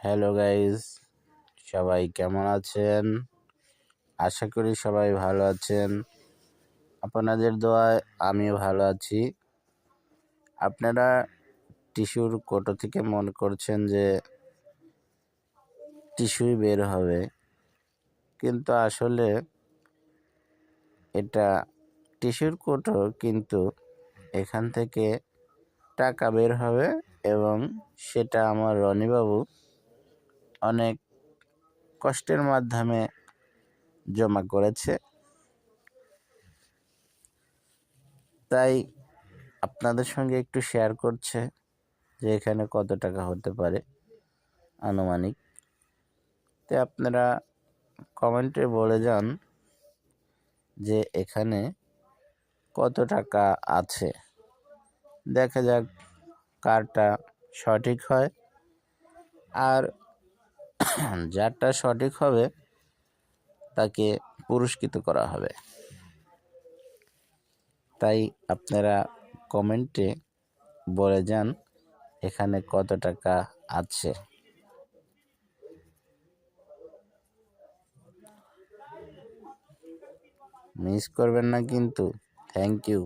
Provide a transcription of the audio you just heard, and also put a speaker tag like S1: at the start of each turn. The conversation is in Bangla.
S1: হ্যালো গাইস, সবাই কেমন আছেন? আশা করি সবাই ভালো আছেন। আপনাদের দোয়ায় আমিও ভালো আছি। আপনারা টিস্যুর কোটো থেকে মনে করছেন যে টিস্যুই বের হবে, কিন্তু আসলে এটা টিস্যুর কোটো, কিন্তু এখান থেকে টাকা বের হবে এবং সেটা আমার রনিবাবু অনেক কষ্টের মাধ্যমে জমা করেছে। তাই আপনাদের সঙ্গে একটু শেয়ার করছে যে এখানে কত টাকা হতে পারে আনুমানিক। তো আপনারা কমেন্টে বলে যান যে এখানে কত টাকা আছে। দেখা যাক কারটা সঠিক হয়, আর যারটা সঠিক হবে তাকে পুরস্কৃত করা হবে। তাই আপনারা কমেন্টে বলে যান এখানে কত টাকা আছে। মিস করবেন না কিন্তু। Thank you.